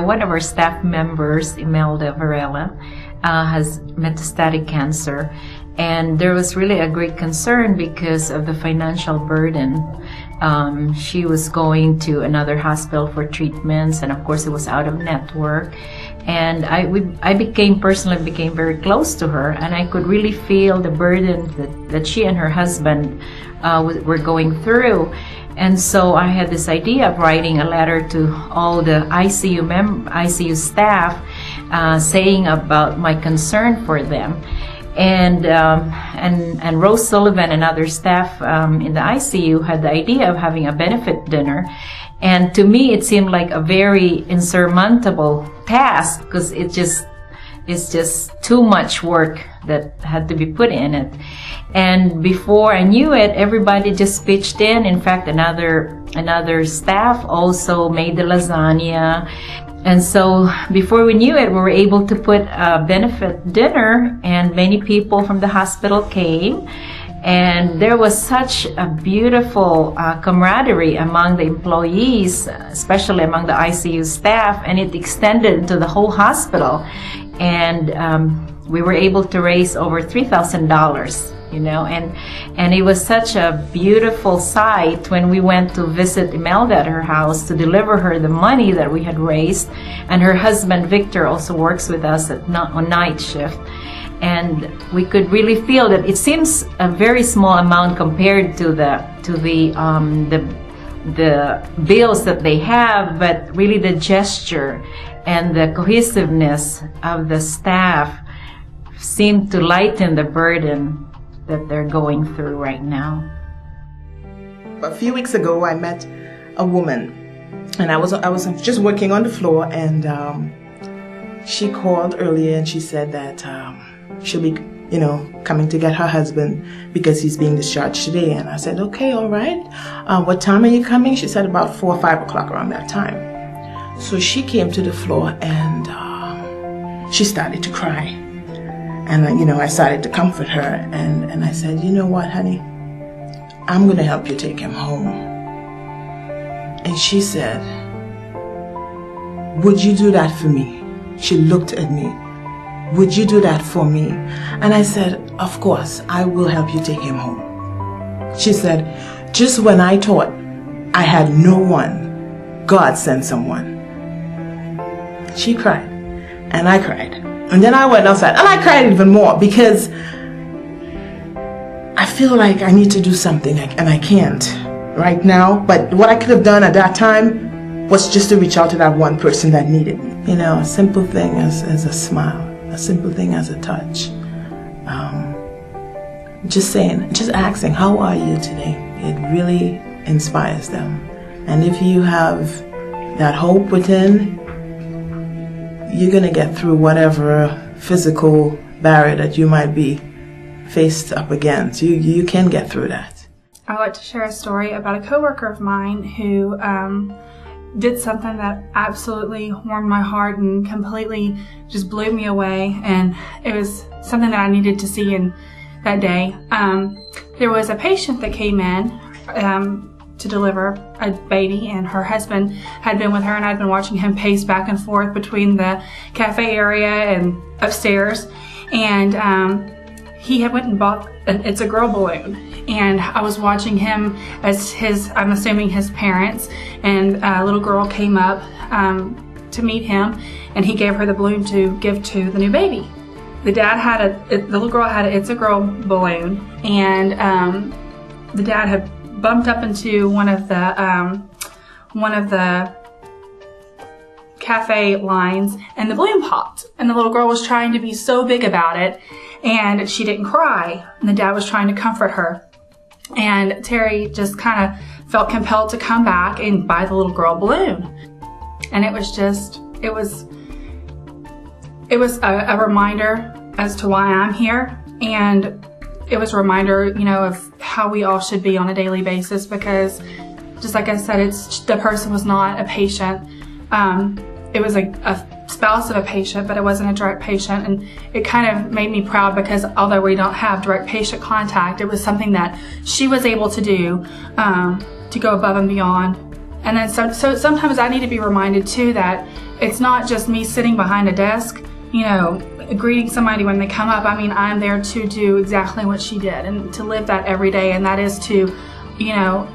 one of our staff members, Imelda Varela, has metastatic cancer. And there was really a great concern because of the financial burden. She was going to another hospital for treatments, and of course it was out of network. And I personally became very close to her, and I could really feel the burden that she and her husband were going through. And so I had this idea of writing a letter to all the ICU staff, saying about my concern for them. And Rose Sullivan and other staff in the ICU had the idea of having a benefit dinner. And to me, it seemed like a very insurmountable task, because it's just too much work that had to be put in it. And before I knew it, everybody just pitched in. In fact, another staff also made the lasagna. And so before we knew it, we were able to put a benefit dinner, and many people from the hospital came. And there was such a beautiful camaraderie among the employees, especially among the ICU staff, and it extended to the whole hospital. And we were able to raise over $3,000. And it was such a beautiful sight when we went to visit Imelda at her house to deliver her the money that we had raised. And her husband Victor also works with us on night shift. And we could really feel that it seems a very small amount compared to the bills that they have, but really the gesture and the cohesiveness of the staff seemed to lighten the burden that they're going through right now. A few weeks ago, I met a woman, and I was just working on the floor, and she called earlier and she said that she'll be, coming to get her husband because he's being discharged today. And I said, okay, all right. What time are you coming? She said about 4 or 5 o'clock, around that time. So she came to the floor, and she started to cry. And, I started to comfort her, and I said, you know what, honey, I'm going to help you take him home. And she said, would you do that for me? She looked at me. Would you do that for me? And I said, of course, I will help you take him home. She said, just when I thought I had no one, God sent someone. She cried, and I cried. And then I went outside, and I cried even more, because I feel like I need to do something, and I can't right now. But what I could have done at that time was just to reach out to that one person that needed me. A simple thing as a smile, a simple thing as a touch. Just asking, how are you today? It really inspires them. And if you have that hope within, you're going to get through whatever physical barrier that you might be faced up against. You can get through that. I'd like to share a story about a coworker of mine who did something that absolutely warmed my heart and completely just blew me away. And it was something that I needed to see in that day. There was a patient that came in to deliver a baby, and her husband had been with her, and I'd been watching him pace back and forth between the cafe area and upstairs. And he had went and bought It's a Girl balloon, and I was watching him as I'm assuming his parents, and a little girl came up to meet him, and he gave her the balloon to give to the new baby. The little girl had a It's a Girl balloon, and the dad had bumped up into one of the cafe lines, and the balloon popped, and the little girl was trying to be so big about it, and she didn't cry, and the dad was trying to comfort her. And Terry just kind of felt compelled to come back and buy the little girl balloon. And it was a reminder as to why I'm here, and it was a reminder, of how we all should be on a daily basis, because just like I said, the person was not a patient. It was a spouse of a patient, but it wasn't a direct patient, and it kind of made me proud, because although we don't have direct patient contact, it was something that she was able to do, to go above and beyond And then so sometimes I need to be reminded too that it's not just me sitting behind a desk, you know, greeting somebody when they come up. I mean, I'm there to do exactly what she did and to live that every day, and that is to, you know,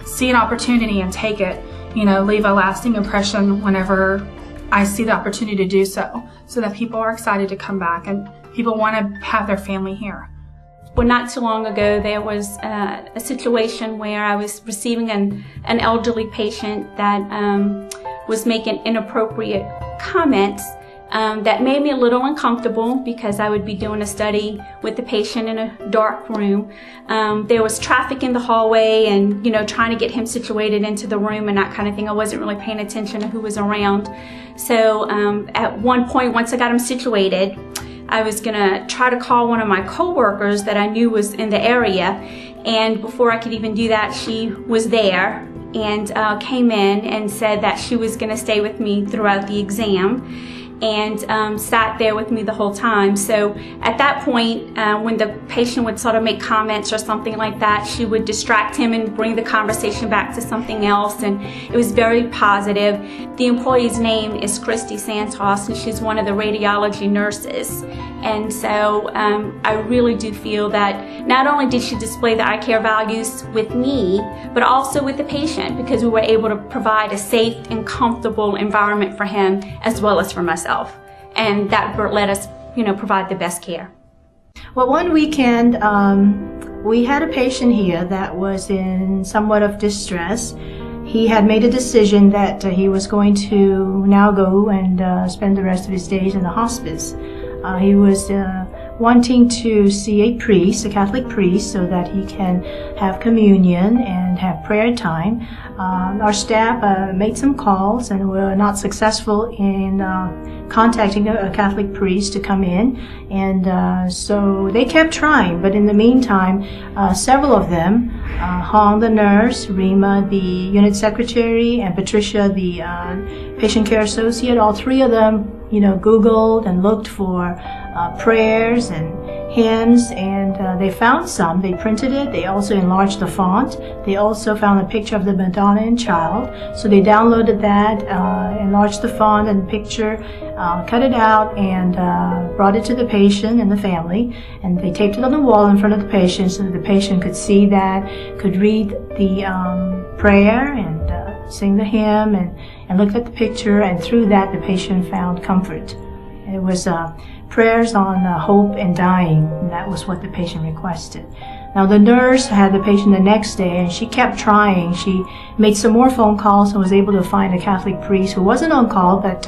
see an opportunity and take it, you know, leave a lasting impression whenever I see the opportunity to do so that people are excited to come back and people want to have their family here. Well, not too long ago, there was a situation where I was receiving an elderly patient that was making inappropriate comments that made me a little uncomfortable because I would be doing a study with the patient in a dark room. There was traffic in the hallway and, you know, trying to get him situated into the room and that kind of thing. I wasn't really paying attention to who was around. So at one point, once I got him situated, I was gonna try to call one of my coworkers that I knew was in the area, and before I could even do that, she was there and came in and said that she was gonna stay with me throughout the exam and sat there with me the whole time. So at that point, when the patient would sort of make comments or something like that, she would distract him and bring the conversation back to something else, and it was very positive. The employee's name is Christy Santos, and she's one of the radiology nurses. And so I really do feel that not only did she display the eye care values with me, but also with the patient, because we were able to provide a safe and comfortable environment for him as well as for myself. And that let us, you know, provide the best care. Well, one weekend, we had a patient here that was in somewhat of distress. He had made a decision that he was going to now go and spend the rest of his days in the hospice. He was wanting to see a priest, a Catholic priest, so that he can have communion and have prayer time. Our staff made some calls and were not successful in contacting a Catholic priest to come in, and so they kept trying. But in the meantime, several of them, Hong, the nurse, Rima, the unit secretary, and Patricia, the patient care associate, all three of them, you know, Googled and looked for prayers and hymns, and they found some. They printed it. They also enlarged the font. They also found a picture of the Madonna and Child. So they downloaded that, enlarged the font and picture, cut it out, and brought it to the patient and the family. And they taped it on the wall in front of the patient so that the patient could see that, could read the prayer and sing the hymn and look at the picture. And through that, the patient found comfort. It was prayers on hope and dying, and that was what the patient requested. Now the nurse had the patient the next day, and she kept trying. She made some more phone calls and was able to find a Catholic priest who wasn't on call, but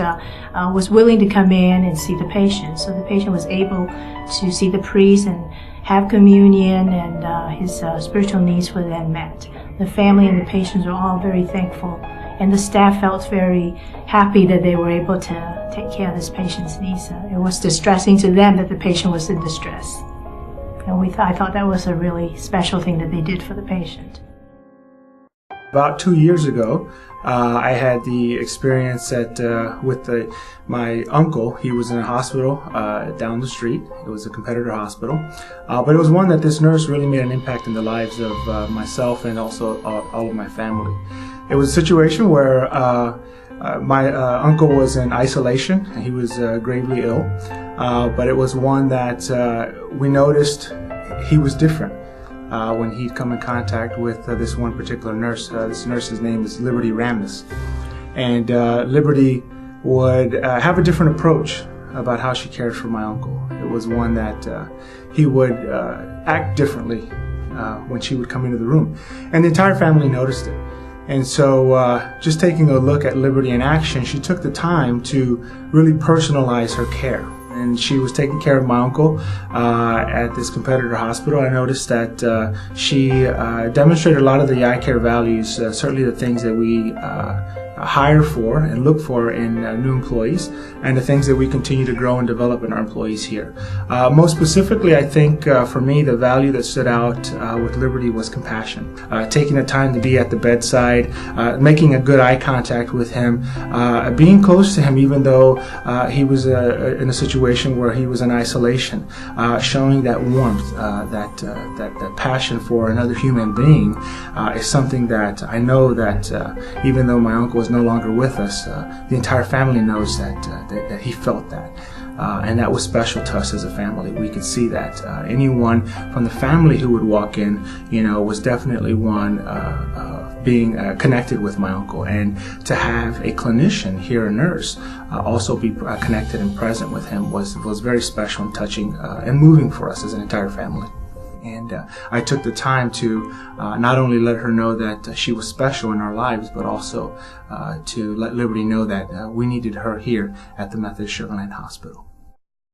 was willing to come in and see the patient. So the patient was able to see the priest and have communion, and his spiritual needs were then met. The family and the patients were all very thankful, and the staff felt very happy that they were able to take care of this patient's needs. It was distressing to them that the patient was in distress. And I thought that was a really special thing that they did for the patient. About 2 years ago, I had the experience with my uncle. He was in a hospital down the street. It was a competitor hospital. But it was one that this nurse really made an impact in the lives of myself and also all of my family. It was a situation where my uncle was in isolation. He was gravely ill, but it was one that we noticed he was different when he'd come in contact with this one particular nurse. This nurse's name is Liberty Ramness. And Liberty would have a different approach about how she cared for my uncle. It was one that he would act differently when she would come into the room. And the entire family noticed it. And so just taking a look at Liberty in action, she took the time to really personalize her care. And she was taking care of my uncle at this competitor hospital. I noticed that she demonstrated a lot of the eye care values, certainly the things that we hire for and look for in new employees, and the things that we continue to grow and develop in our employees here. Most specifically, I think for me, the value that stood out with Liberty was compassion. Taking the time to be at the bedside, making a good eye contact with him, being close to him even though he was in a situation situation where he was in isolation, showing that warmth, that passion for another human being is something that I know that even though my uncle is no longer with us, the entire family knows that he felt that. And that was special to us as a family. We could see that. Anyone from the family who would walk in, was definitely one being connected with my uncle. And to have a clinician here, a nurse, also be connected and present with him was very special and touching and moving for us as an entire family. And I took the time to not only let her know that she was special in our lives, but also to let Liberty know that we needed her here at the Methodist Sugar Land Hospital.